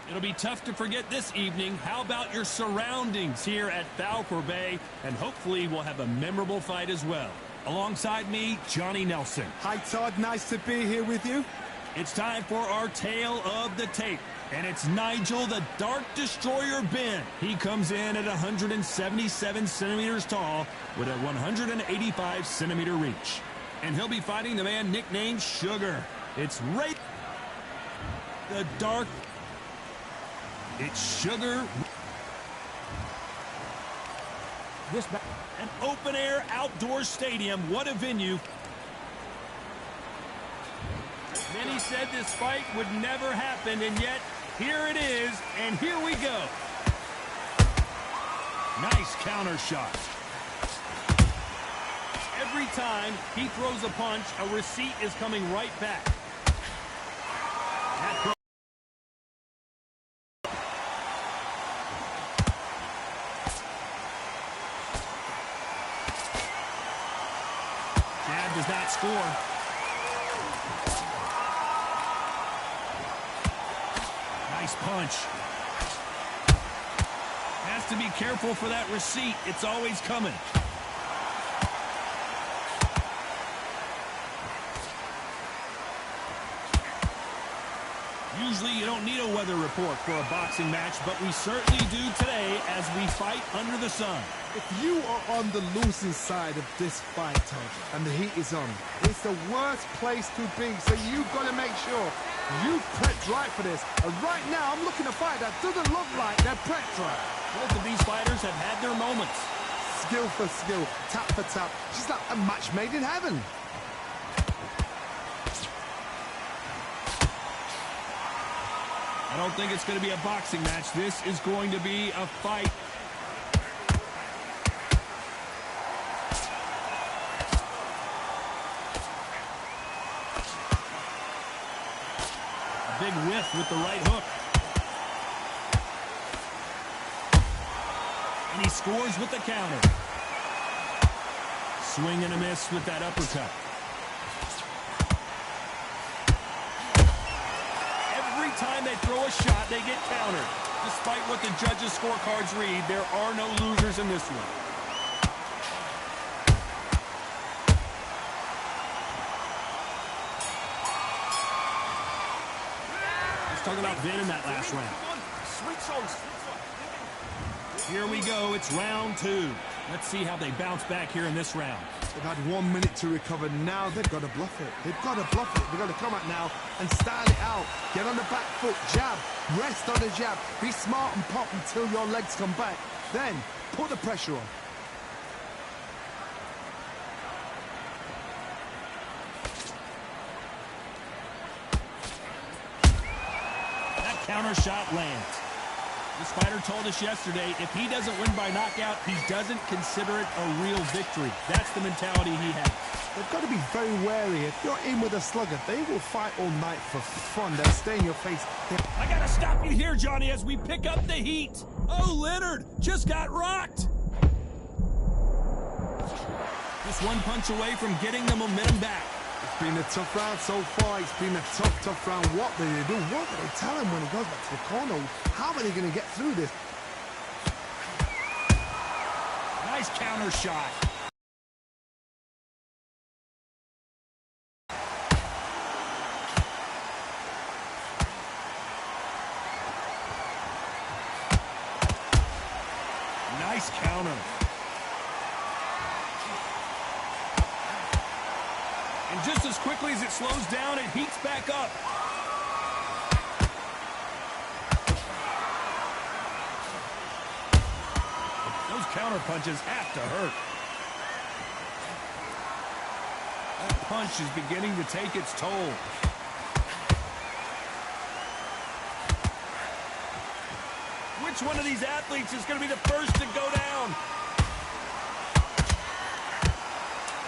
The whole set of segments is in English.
It'll be tough to forget this evening. How about your surroundings here at Falcor Bay? And hopefully we'll have a memorable fight as well. Alongside me, Johnny Nelson. Hi, Todd. Nice to be here with you. It's time for our tale of the tape. And it's Nigel the Dark Destroyer Ben. He comes in at 177 centimeters tall with a 185 centimeter reach. And he'll be fighting the man nicknamed Sugar. It's Ray the Dark. It's Sugar. An open-air outdoor stadium. What a venue. Many said this fight would never happen, and yet here it is, and here we go. Nice counter shot. Every time he throws a punch, a receipt is coming right back. Jab does not score. Nice punch. Has to be careful for that receipt. It's always coming. Usually you don't need a weather report for a boxing match, but we certainly do today as we fight under the sun. If you are on the losing side of this fight, Todd, and the heat is on, it's the worst place to be, so you've got to make sure you've prepped right for this. And right now, I'm looking at a fight that doesn't look like they're prepped right. Both of these fighters have had their moments. Skill for skill, tap for tap, just like a match made in heaven. I don't think it's going to be a boxing match. This is going to be a fight. A big whiff with the right hook. And he scores with the counter. Swing and a miss with that uppercut. Time they throw a shot, they get countered. Despite what the judges' scorecards read, there are no losers in this one. Let's talk about Vin in that last round. Here we go. It's round two. Let's see how they bounce back here in this round. They've had 1 minute to recover. Now they've got to bluff it. They've got to bluff it. They've got to come out now and style it out. Get on the back foot, jab, rest on the jab. Be smart and pop until your legs come back. Then put the pressure on. That counter shot lands. This fighter told us yesterday, if he doesn't win by knockout, he doesn't consider it a real victory. That's the mentality he has. They've got to be very wary. If you're in with a slugger, they will fight all night for fun. They'll stay in your face. I got to stop you here, Johnny, as we pick up the heat. Oh, Leonard just got rocked. Just one punch away from getting the momentum back. It's been a tough round so far. It's been a tough round. What do they do? What do they tell him when he goes back to the corner? How are they going to get through this? Nice counter shot. Nice counter. And just as quickly as it slows down, it heats back up. Those counter punches have to hurt. That punch is beginning to take its toll. Which one of these athletes is going to be the first to go down?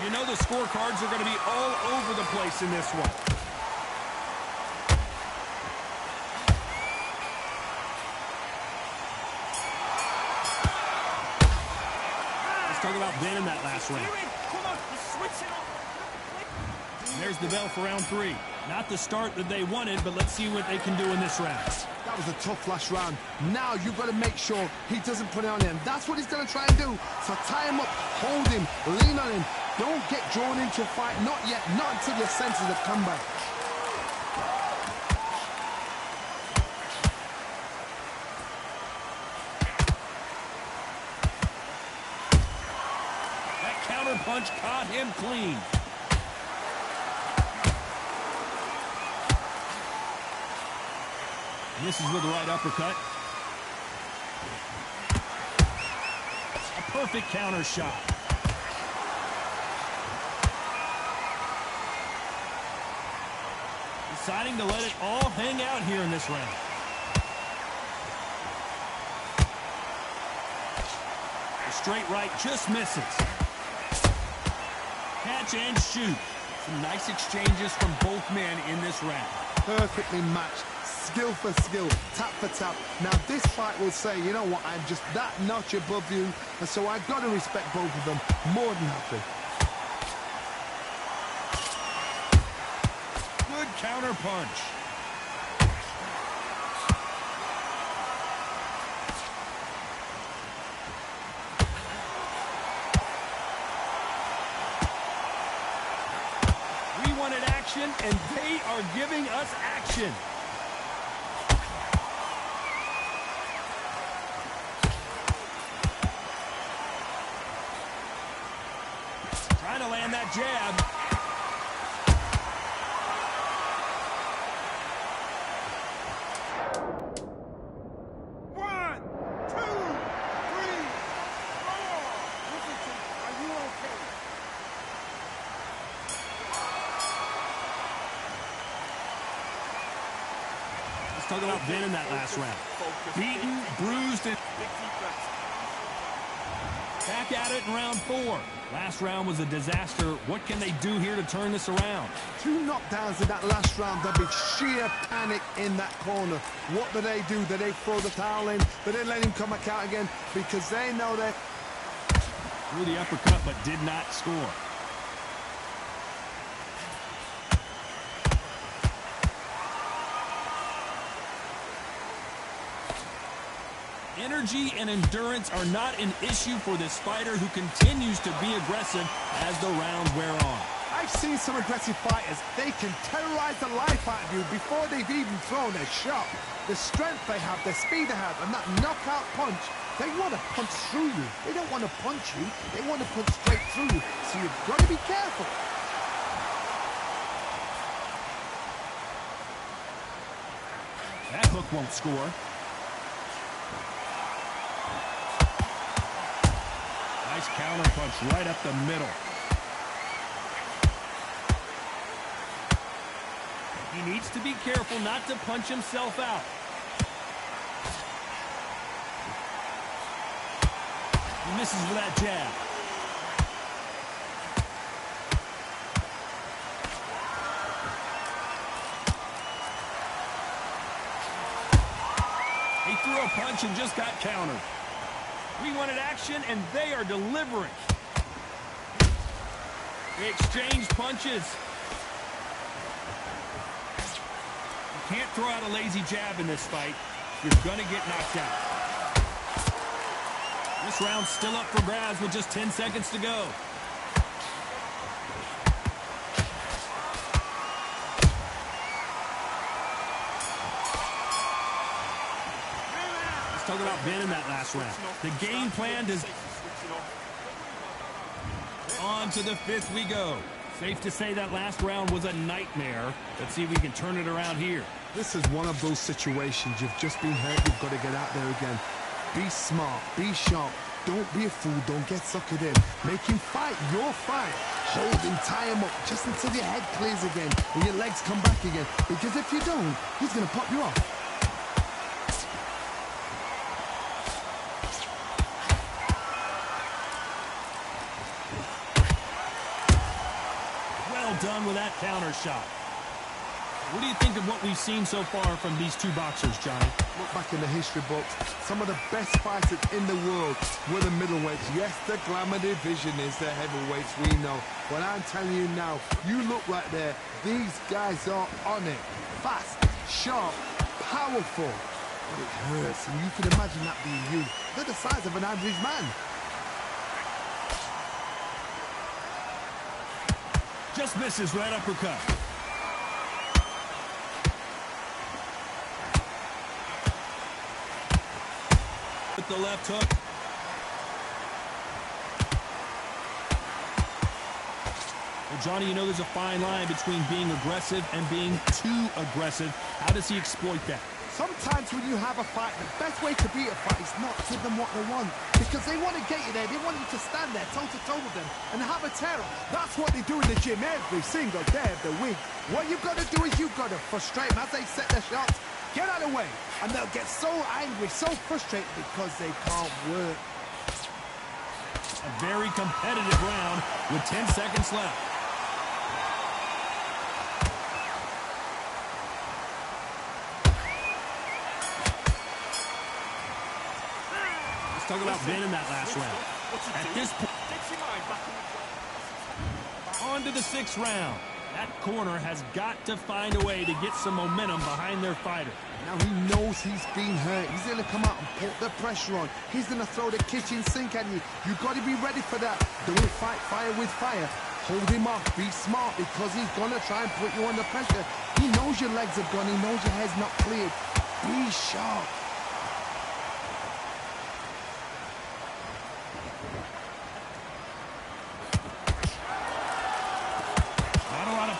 You know the scorecards are going to be all over the place in this one. Let's talk about Ben in that last round. And there's the bell for round three. Not the start that they wanted, but let's see what they can do in this round. That was a tough last round. Now you've got to make sure he doesn't put it on him. That's what he's going to try and do. So tie him up, hold him, lean on him. Don't get drawn into a fight. Not yet. Not until your senses have come back. That counter punch caught him clean. Misses with the right uppercut. A perfect counter shot. Deciding to let it all hang out here in this round. The straight right just misses. Catch and shoot. Some nice exchanges from both men in this round. Perfectly matched. Skill for skill, tap for tap. Now this fight will say, you know what, I'm just that notch above you, and so I've got to respect both of them more than happy. Good counter punch. We wanted action, and they are giving us action. Trying to land that jab. One, two, three, four. Richardson, are you okay? Let's talk about Ben in that last round. Beaten, bruised, and back at it in round 4. Last round was a disaster. What can they do here to turn this around? 2 knockdowns in that last round. There'll be sheer panic in that corner. What do? Do they throw the towel in? Do they let him come back out again? Because they know that. Threw the uppercut but did not score. Energy and endurance are not an issue for this fighter who continues to be aggressive as the rounds wear on. I've seen some aggressive fighters. They can terrorize the life out of you before they've even thrown a shot. The strength they have, the speed they have, and that knockout punch, they want to punch through you. They don't want to punch you. They want to punch straight through you. So you've got to be careful. That hook won't score. Nice counter punch right up the middle. He needs to be careful not to punch himself out. He misses with that jab. He threw a punch and just got countered. We wanted action, and they are delivering. They exchange punches. You can't throw out a lazy jab in this fight. You're going to get knocked out. This round's still up for grabs with just 10 seconds to go. Talk about Ben in that last round. The game plan is on to the 5th we go. Safe to say that last round was a nightmare. Let's see if we can turn it around here. This is one of those situations. You've just been hurt. You've got to get out there again. Be smart. Be sharp. Don't be a fool. Don't get suckered in. Make him fight your fight. Hold him, tie him up just until your head clears again and your legs come back again. Because if you don't, he's going to pop you off. Done with that counter shot. What do you think of what we've seen so far from these two boxers, Johnny? Look back in the history books. Some of the best fighters in the world were the middleweights. Yes, the glamour division is the heavyweights, we know. But I'm telling you now, you look right there, these guys are on it. Fast, sharp, powerful. But it hurts, and you can imagine that being you. They're the size of an average man. Just misses right uppercut. With the left hook. Well, Johnny, you know there's a fine line between being aggressive and being too aggressive. How does he exploit that? Sometimes when you have a fight, the best way to beat a fight is not give them what they want. Because they want to get you there. They want you to stand there toe-to-toe with them and have a tear. That's what they do in the gym every single day of the week. What you've got to do is you've got to frustrate them as they set their shots. Get out of the way. And they'll get so angry, so frustrated because they can't work. A very competitive round with 10 seconds left. Let's talk about Ben in that last round. At this point, on to the 6th round. That corner has got to find a way to get some momentum behind their fighter. Now he knows he's been hurt. He's going to come out and put the pressure on. He's going to throw the kitchen sink at you. You've got to be ready for that. Don't fight fire with fire. Hold him off. Be smart because he's going to try and put you under pressure. He knows your legs have gone. He knows your head's not cleared. Be sharp.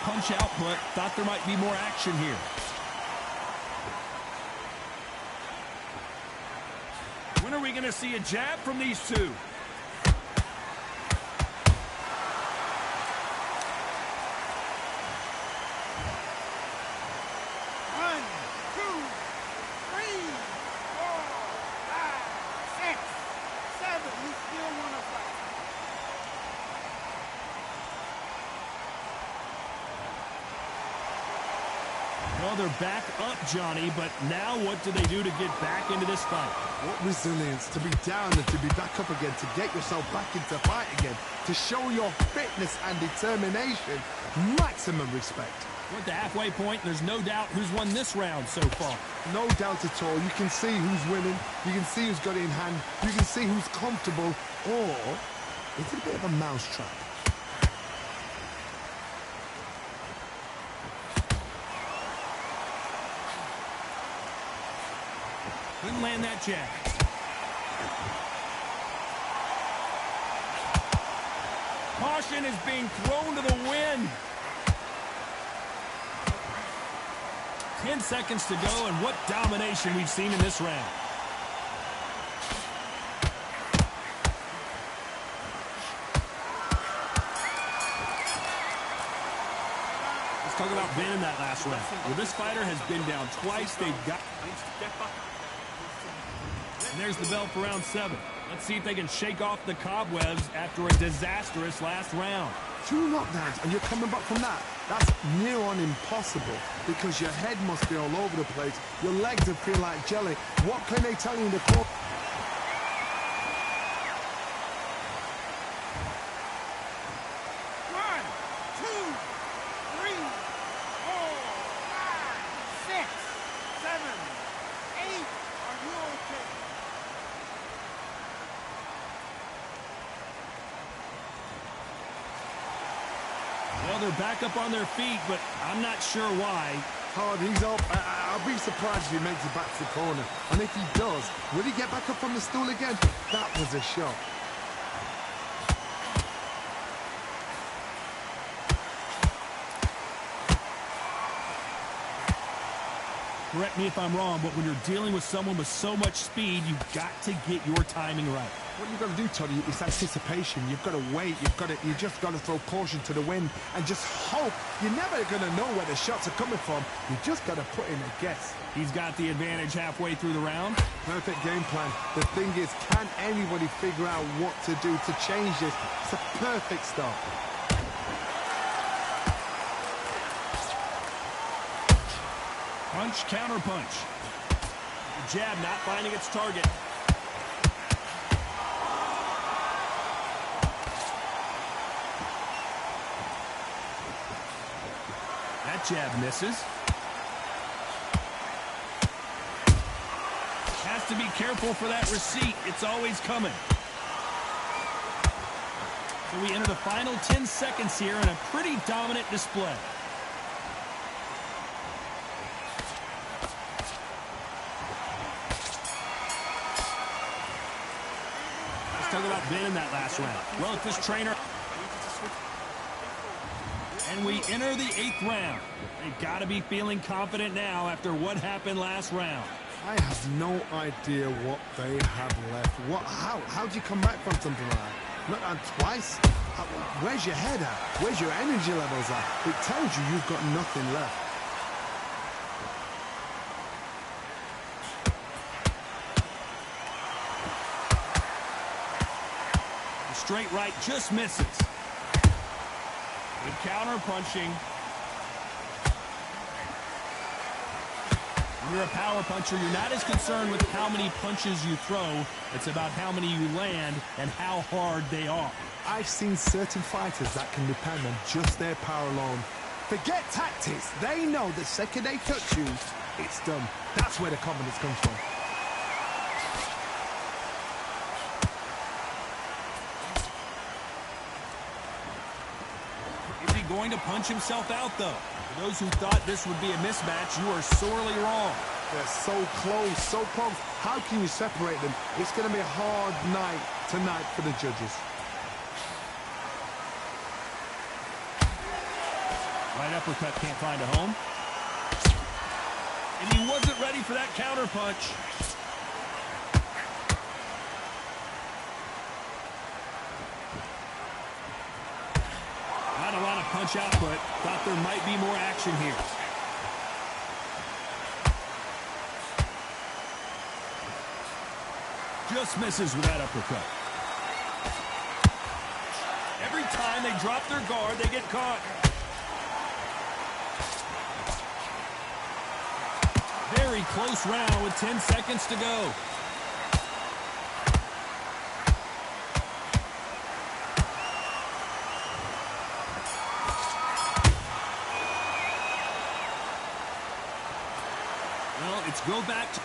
Punch output. Thought there might be more action here. When are we going to see a jab from these two? 1, 2, 3, 4, 5, 6, 7. You still want to fight. Well, they're back up, Johnny, but now what do they do to get back into this fight? What resilience to be down and to be back up again, to get yourself back into fight again, to show your fitness and determination. Maximum respect. We're at the halfway point. There's no doubt who's won this round so far. No doubt at all. You can see who's winning. You can see who's got it in hand. You can see who's comfortable. Or it's a bit of a mousetrap. Couldn't land that jab. Caution is being thrown to the wind. 10 seconds to go, and what domination we've seen in this round. Let's talk about Ben in that last round. Well, this fighter has been down twice. They've got... And there's the bell for round 7. Let's see if they can shake off the cobwebs after a disastrous last round. 2 knockdowns and you're coming back from that. That's near on impossible because your head must be all over the place. Your legs will feel like jelly. What can they tell you in the court? Well, they're back up on their feet, but I'm not sure why. Hard, he's up. I'll be surprised if he makes it back to the corner. And if he does, will he get back up on the stool again? That was a shot. Correct me if I'm wrong, but when you're dealing with someone with so much speed, you've got to get your timing right. What you've got to do, Tony, is anticipation. You've got to wait. You just got to throw caution to the wind and just hope. You're never going to know where the shots are coming from. You just got to put in a guess. He's got the advantage halfway through the round. Perfect game plan. The thing is, can anybody figure out what to do to change this? It's a perfect start. Punch, counter punch. The jab not finding its target. That jab misses. Has to be careful for that receipt. It's always coming. So we enter the final 10 seconds here in a pretty dominant display. Let's talk about Ben in that last round. Well, if this trainer... And we enter the 8th round. They've got to be feeling confident now after what happened last round. I have no idea what they have left. How do you come back from something like that? Not on twice? Where's your head at? Where's your energy levels at? It tells you you've got nothing left. The straight right just misses. Good counter punching. When you're a power puncher, you're not as concerned with how many punches you throw. It's about how many you land and how hard they are. I've seen certain fighters that can depend on just their power alone. Forget tactics. They know the second they touch you, it's done. That's where the confidence comes from. Is he going to punch himself out, though? For those who thought this would be a mismatch, you are sorely wrong. They're so close, so close. How can you separate them? It's going to be a hard night tonight for the judges. Right uppercut can't find a home. And he wasn't ready for that counter punch. Not a lot of punch output. Thought there might be more action here. Just misses with that uppercut. Every time they drop their guard, they get caught. Very close round with 10 seconds to go. Well, it's go back to...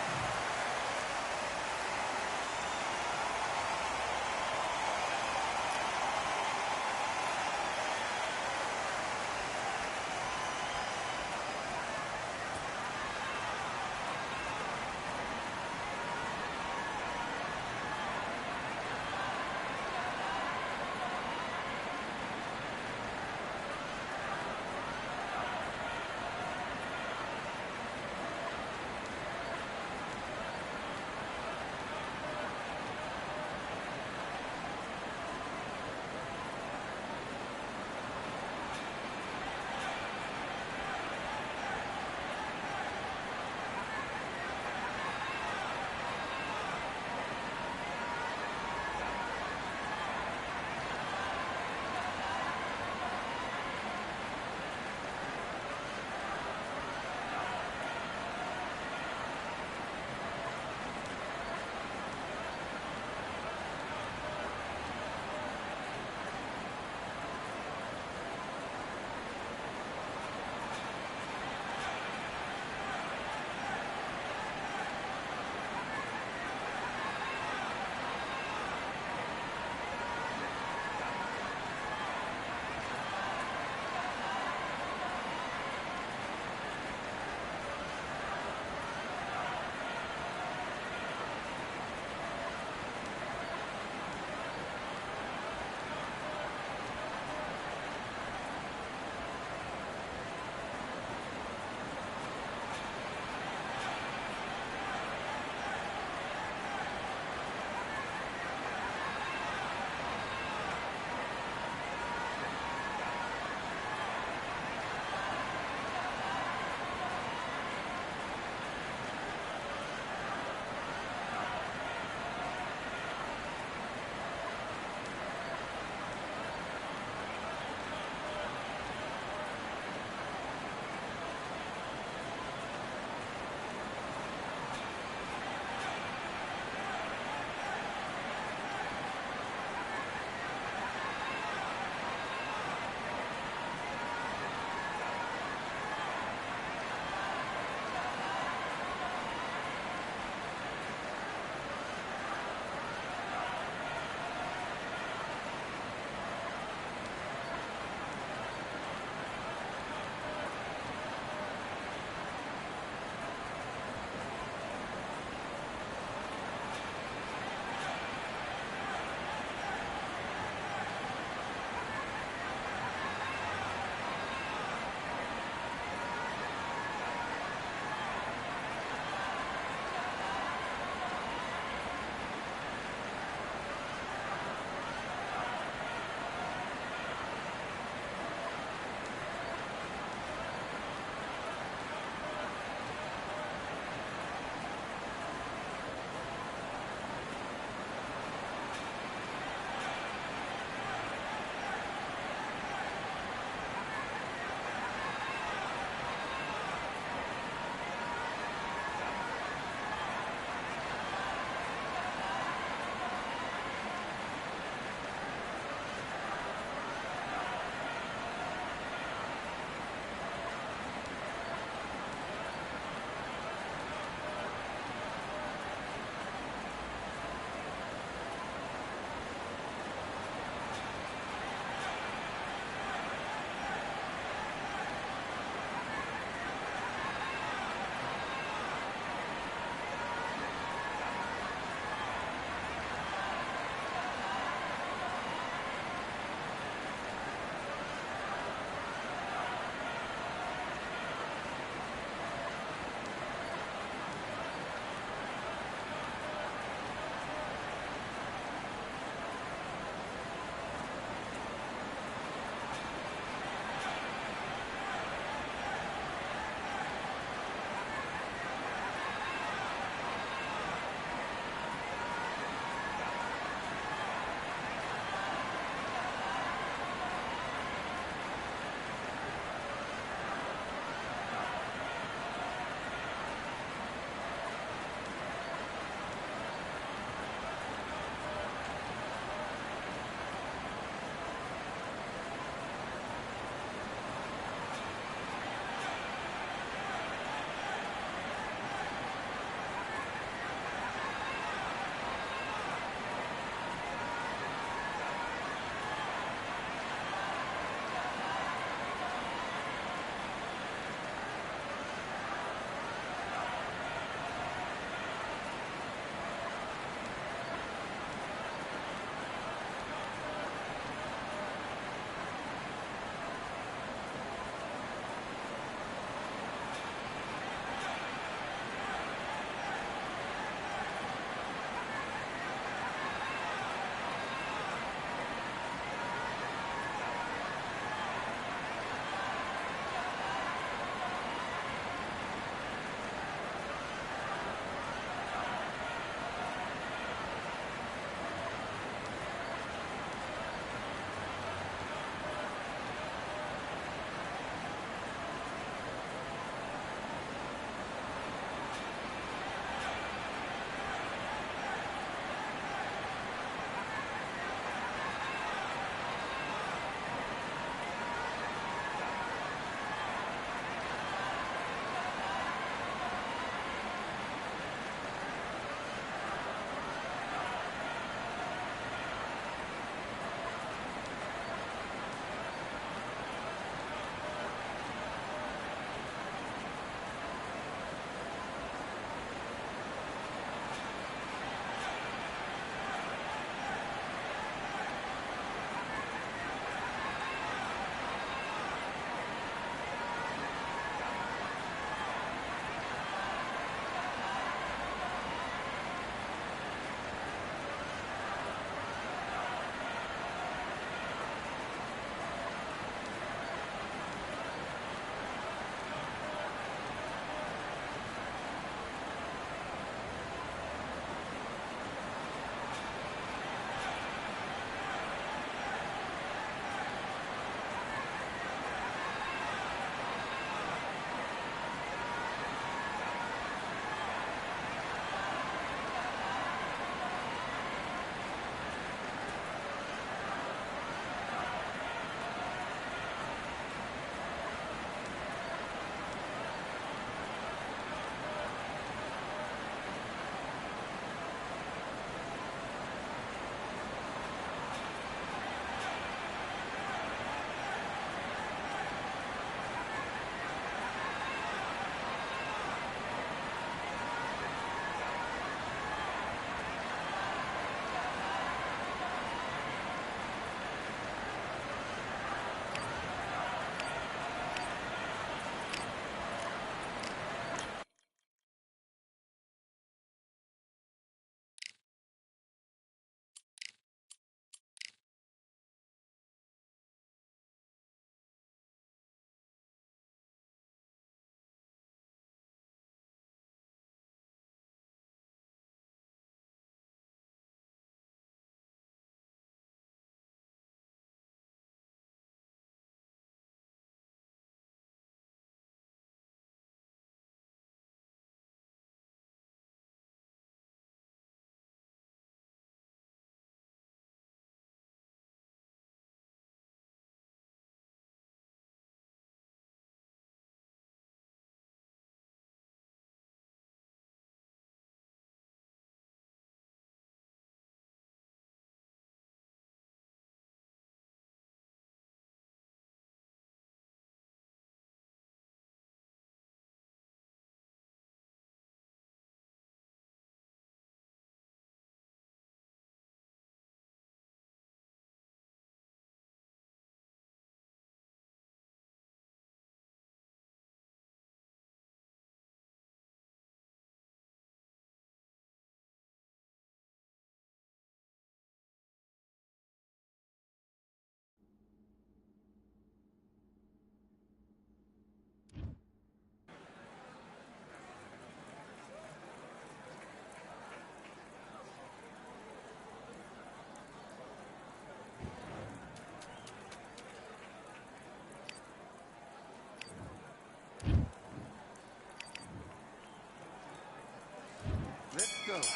go.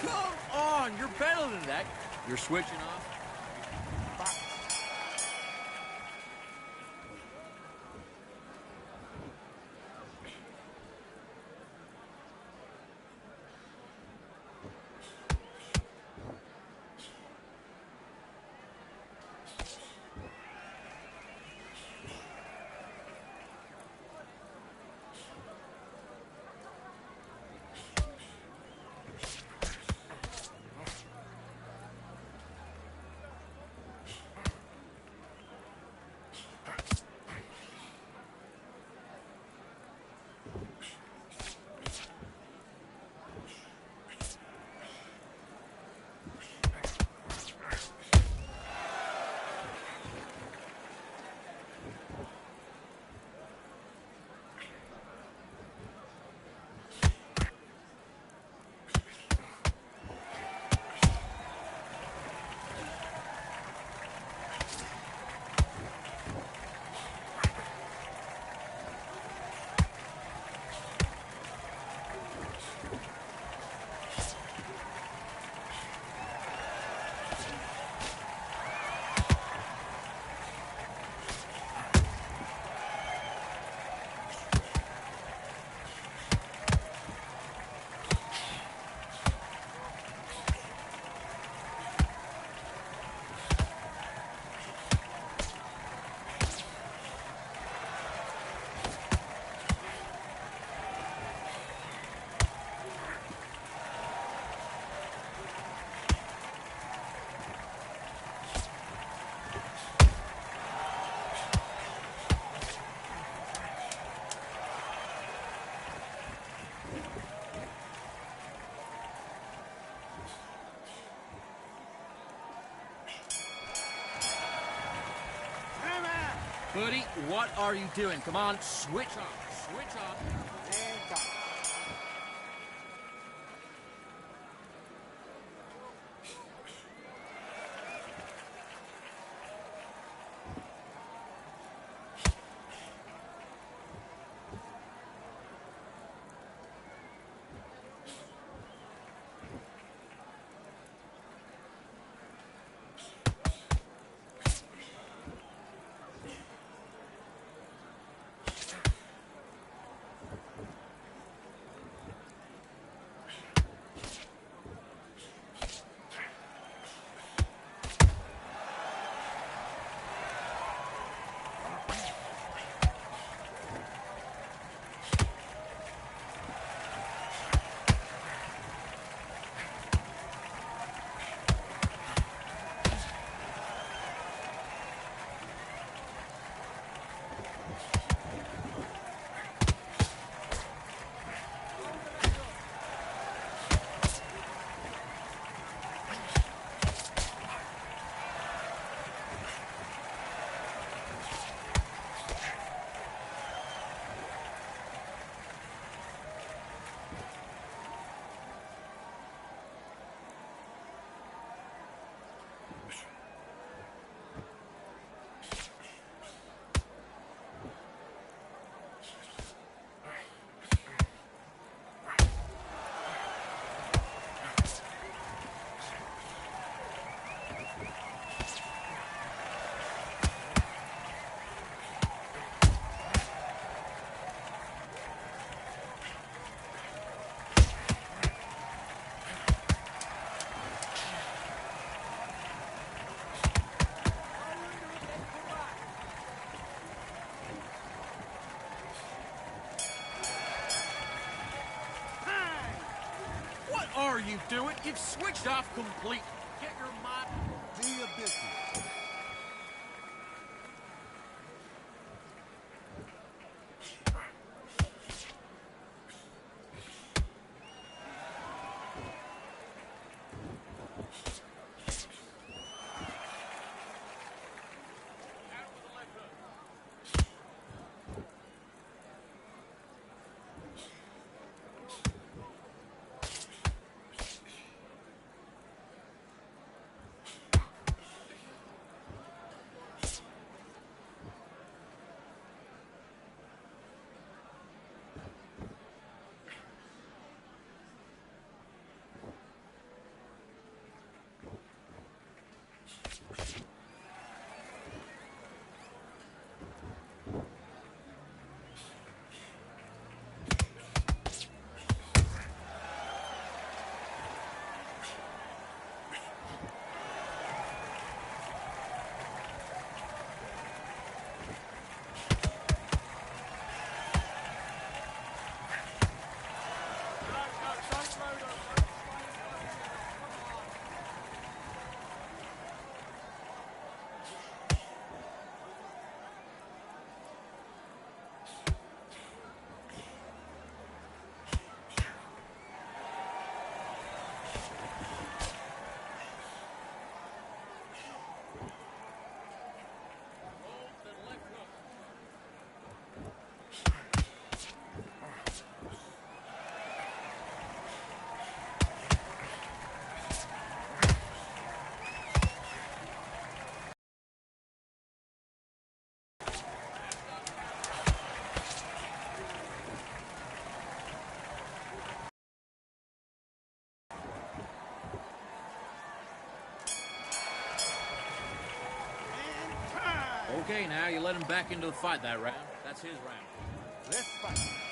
Come on, you're better than that. You're switching off. Buddy, what are you doing? Come on, switch off. Switch off. And go. are you doing? You've switched off completely. Get your mind. Do your business. Okay, now you let him back into the fight that round. That's his round. Let's fight.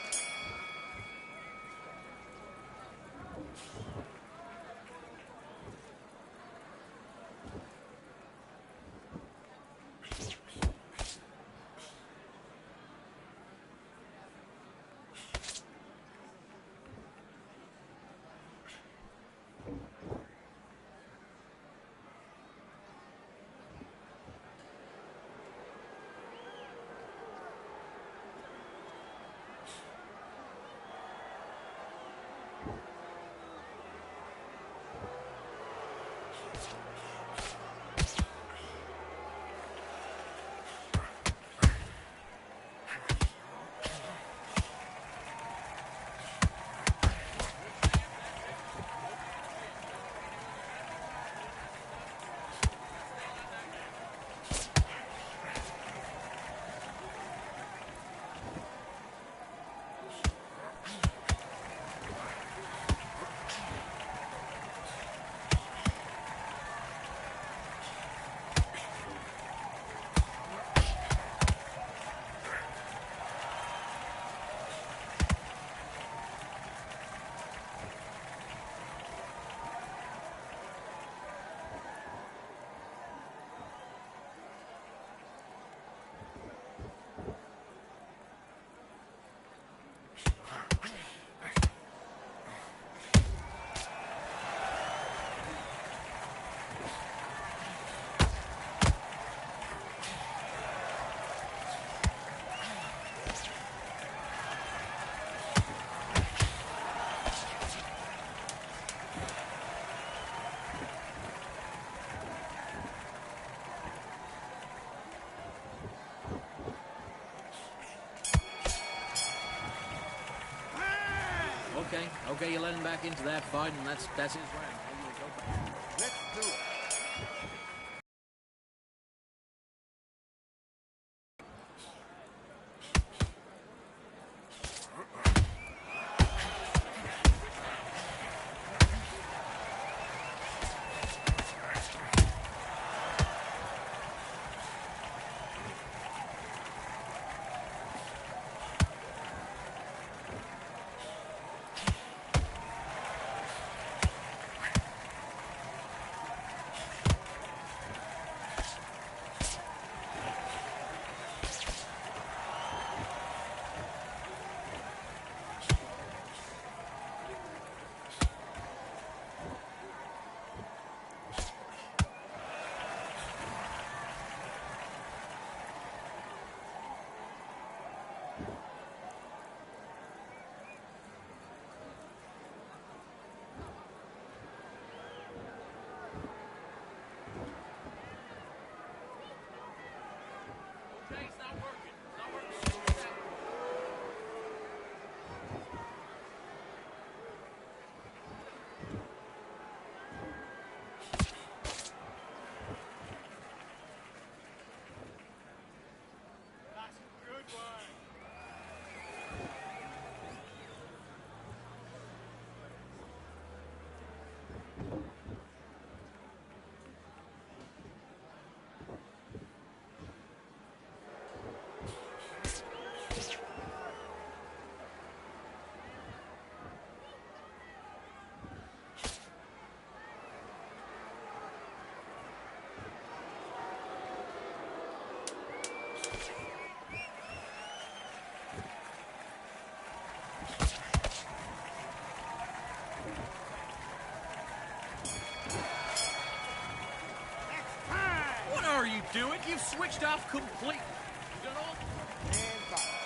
Okay, you let him back into that fight, and that's his round. Let's do it. switched off completely. You done all... And back.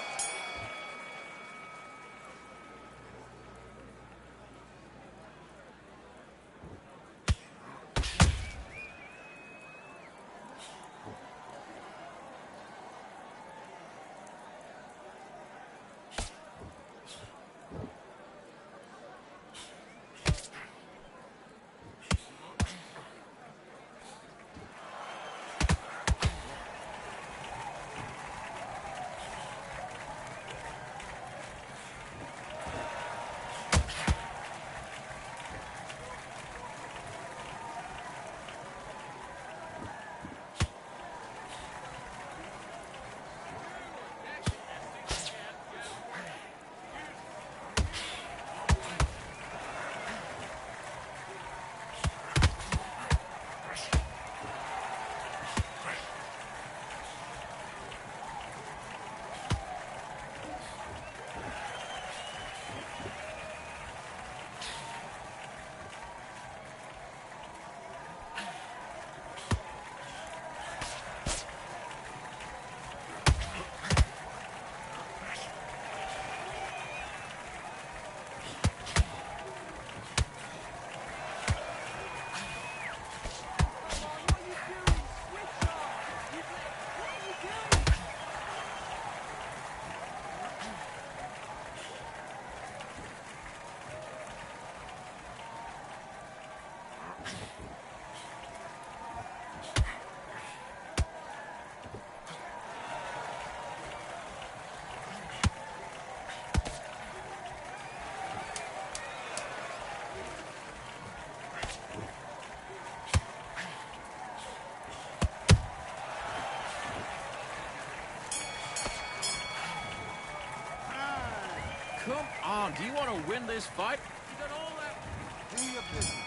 Come on, do you want to win this fight? You done all that... Do your business.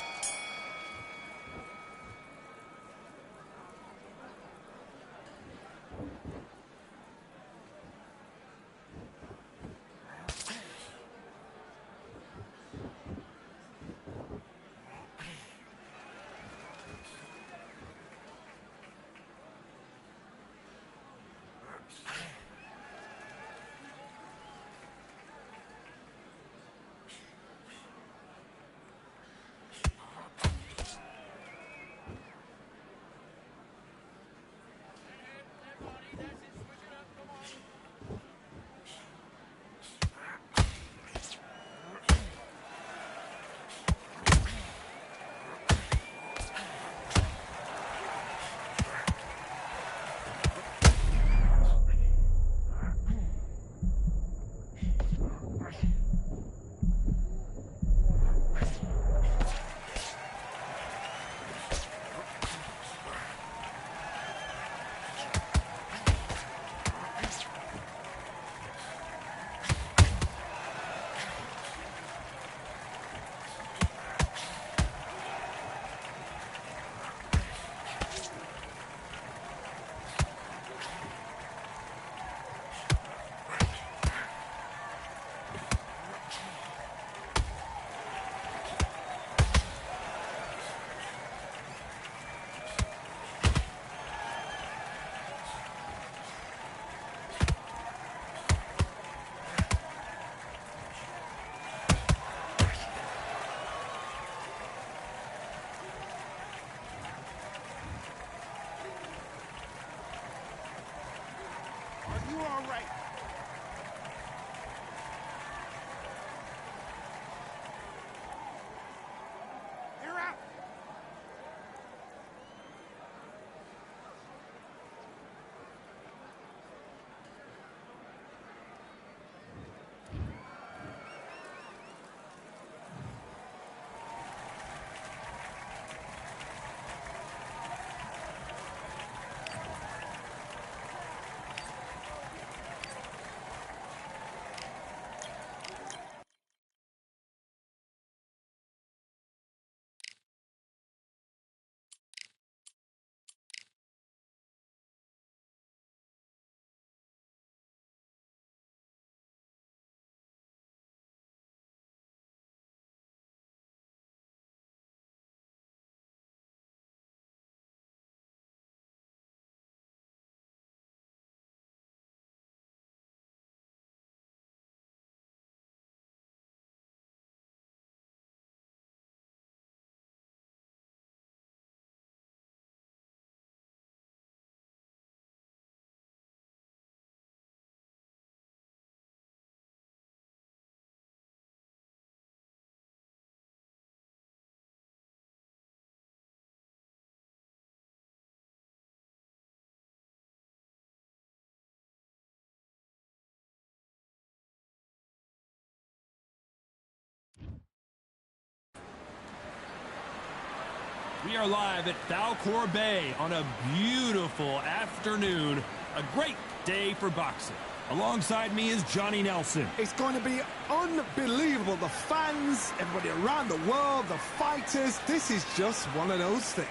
We are live at Falcor Bay on a beautiful afternoon. A great day for boxing. Alongside me is Johnny Nelson. It's going to be unbelievable. The fans, everybody around the world, the fighters. This is just one of those things.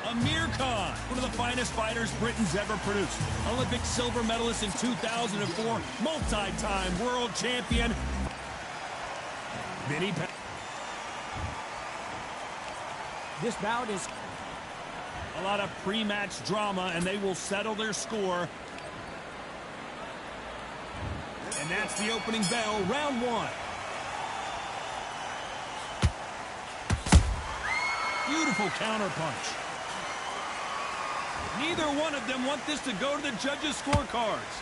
Amir Khan, one of the finest fighters Britain's ever produced. Olympic silver medalist in 2004, multi-time world champion. Vinny Pe This bout is a lot of pre-match drama, and they will settle their score. And that's the opening bell, round one. Beautiful counterpunch. Neither one of them want this to go to the judges' scorecards.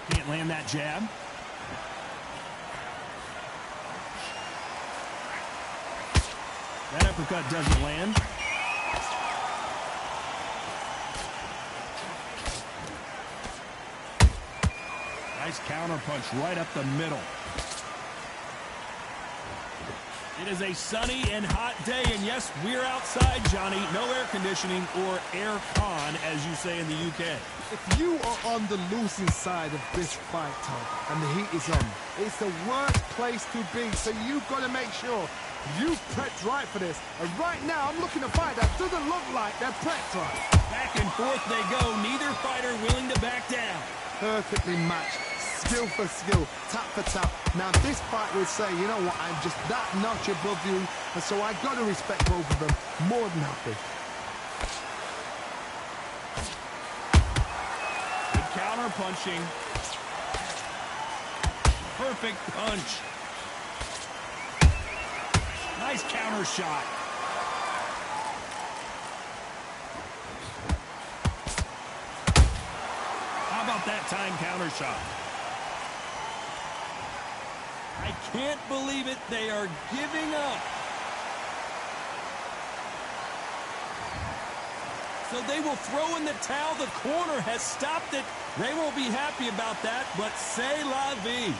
Can't land that jab. That uppercut doesn't land. Nice counterpunch right up the middle. It is a sunny and hot day, and yes, we're outside, Johnny. No air conditioning or air con, as you say in the UK. If you are on the losing side of this fight, Todd, and the heat is on, it's the worst place to be, so you've got to make sure you prepped right for this. And right now, I'm looking to fight that doesn't look like they're prepped right. Back and forth they go, neither fighter willing to back down. Perfectly matched, skill for skill, tap for tap. Now, this fight would say, you know what, I'm just that notch above you, and so I got to respect both of them more than happy. Counter punching. Perfect punch. Nice counter shot. How about that time counter shot? I can't believe it. They are giving up. So they will throw in the towel. The corner has stopped it. They won't be happy about that, but c'est la vie.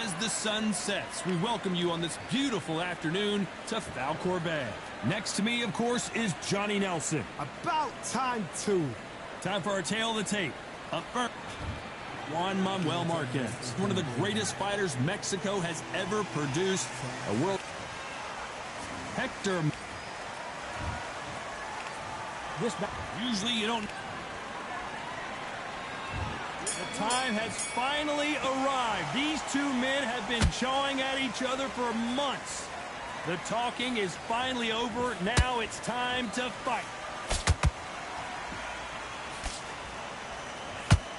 As the sun sets, we welcome you on this beautiful afternoon to Falcor Bay. Next to me, of course, is Johnny Nelson. About time, too. Time for our tale of the tape. Up first, Juan Manuel Marquez, one of the greatest fighters Mexico has ever produced. A world... Hector... Usually you don't... The time has finally arrived. These two men have been jawing at each other for months. The talking is finally over. Now it's time to fight.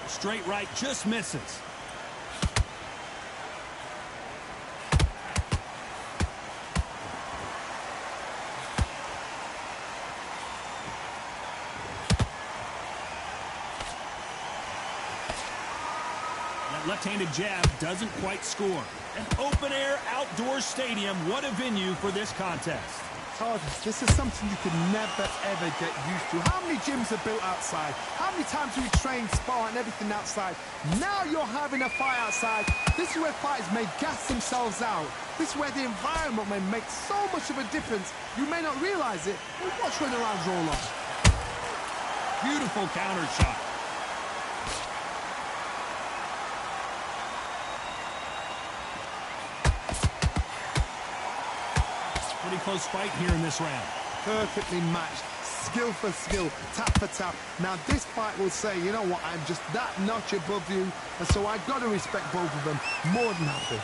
Straight right just misses. That left-handed jab doesn't quite score. An open-air outdoor stadium. What a venue for this contest. Todd, this is something you can never, ever get used to. How many gyms are built outside? How many times do we train, spar, and everything outside? Now you're having a fight outside. This is where fighters may gas themselves out. This is where the environment may make so much of a difference. You may not realize it, but watch when the rounds roll on. Beautiful counter shot. Pretty close fight here in this round. Perfectly matched, skill for skill, tap for tap. Now this fight will say, you know what, I'm just that notch above you, and so I've got to respect both of them more than happy.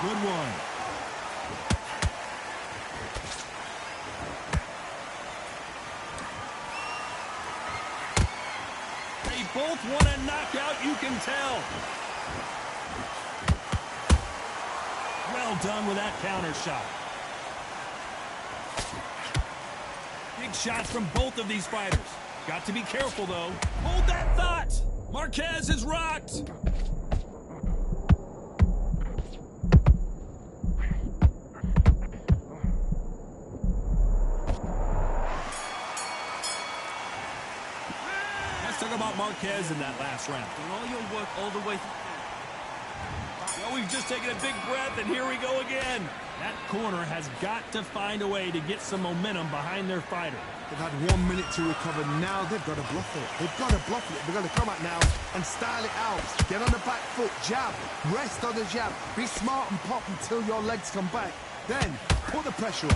Good one. They both want a knockout, you can tell. Well done with that counter shot. Big shots from both of these fighters. Got to be careful, though. Hold that thought! Marquez is rocked! Let's talk about Marquez in that last round. Doing all your work all the way through. Well, we've just taken a big breath, and here we go again. That corner has got to find a way to get some momentum behind their fighter. They've had 1 minute to recover. Now they've got to bluff it. They've got to bluff it. They've got to come out now and style it out. Get on the back foot, jab, rest on the jab. Be smart and pop until your legs come back. Then put the pressure on.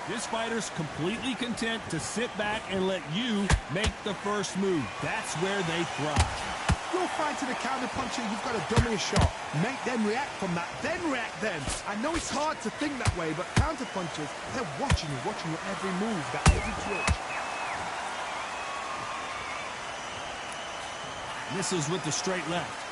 This fighter's completely content to sit back and let you make the first move. That's where they thrive. You're fighting a counter puncher, you've got to dummy a shot. Make them react from that, then react then. I know it's hard to think that way, but counter punchers, they're watching your every move, that every twitch. Misses with the straight left.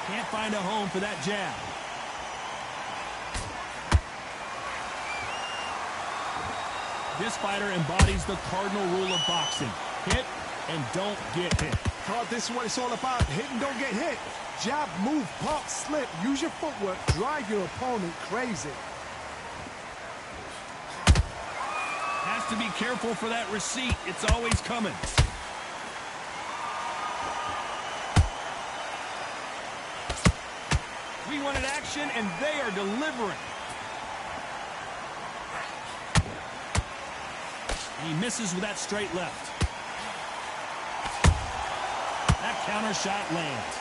Can't find a home for that jab. This fighter embodies the cardinal rule of boxing. Hit and don't get hit. Todd, this is what it's all about. Hit and don't get hit. Jab, move, pop, slip. Use your footwork. Drive your opponent crazy. Has to be careful for that receipt. It's always coming. We wanted action, and they are delivering. He misses with that straight left. That counter shot lands.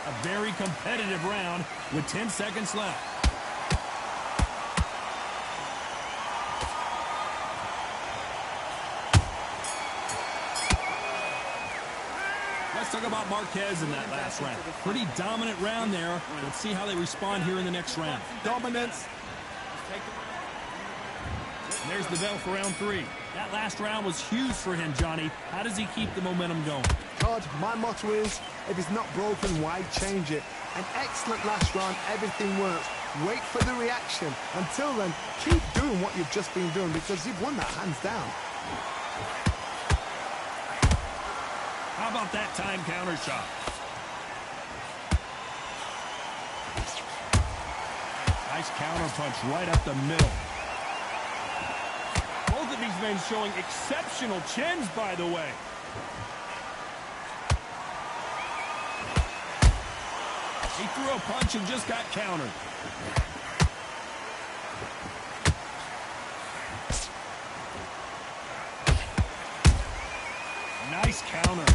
A very competitive round with 10 seconds left. Let's talk about Marquez in that last round. Pretty dominant round there. Let's see how they respond here in the next round. Dominance. And there's the bell for round 3. That last round was huge for him, Johnny. How does he keep the momentum going? Todd, my motto is, if it's not broken, why change it? An excellent last round, everything works. Wait for the reaction. Until then, keep doing what you've just been doing because you've won that hands down. How about that time counter shot? Nice counter punch right up the middle. Both of these men showing exceptional chins, by the way. He threw a punch and just got countered. Nice counter.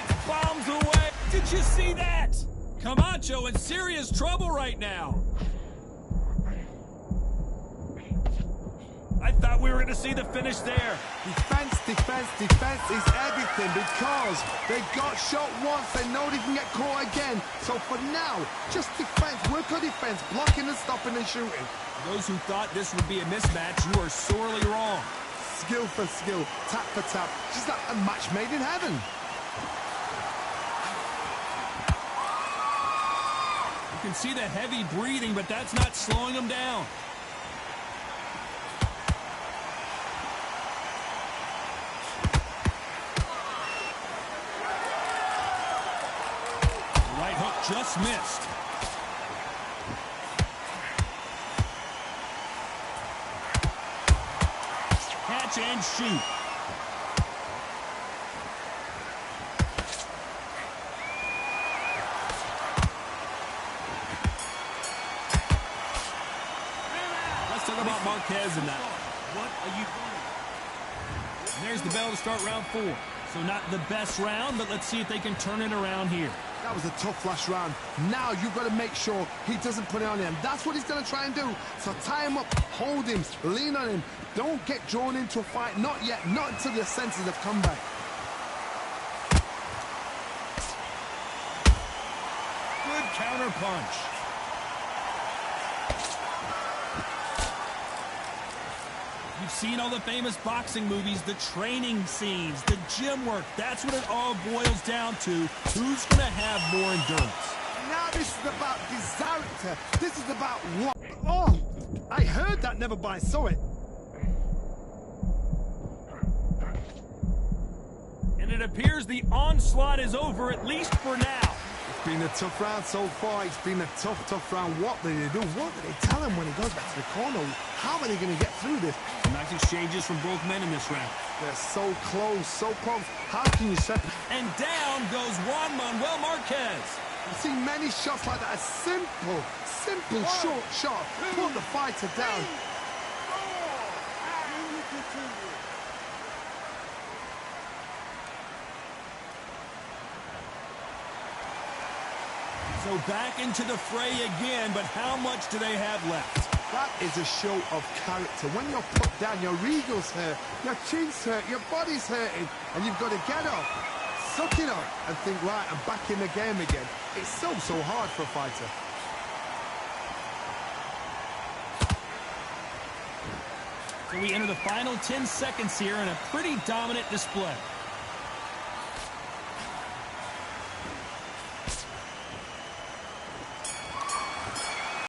It bombs away. Did you see that? Camacho in serious trouble right now. I thought we were going to see the finish there. Defense, defense, defense is everything because they got shot once. They know they can get caught again. So for now, just defense, work on defense, blocking and stopping and shooting. Those who thought this would be a mismatch, you are sorely wrong. Skill for skill, tap for tap, just like a match made in heaven. You can see the heavy breathing, but that's not slowing him down. The right hook just missed. Catch and shoot. Talk about Marquez in that. What are you doing? And there's the bell to start round 4. So not the best round, but let's see if they can turn it around here. That was a tough last round. Now you've got to make sure he doesn't put it on him. That's what he's going to try and do. So tie him up, hold him, lean on him. Don't get drawn into a fight. Not yet. Not until your senses have come back. Good counter punch. You've seen all the famous boxing movies, the training scenes, the gym work. That's what it all boils down to. Who's going to have more endurance? Now this is about character. This is about what? Oh, I heard that, never by saw it. And it appears the onslaught is over, at least for now. It's been a tough round so far. It's been a tough round. What did they do? What did they tell him when he goes back to the corner? How are they going to get through this? Nice exchanges from both men in this round. They're so close, so close. How can you separate? And down goes Juan Manuel Marquez. I've seen many shots like that. A simple, short shot. Put the fighter down. So back into the fray again, but how much do they have left? That is a show of character. When you're put down, your ego's hurt, your chin's hurt, your body's hurting, and you've got to get up, suck it up, and think, right, I'm back in the game again. It's so hard for a fighter. So we enter the final 10 seconds here in a pretty dominant display.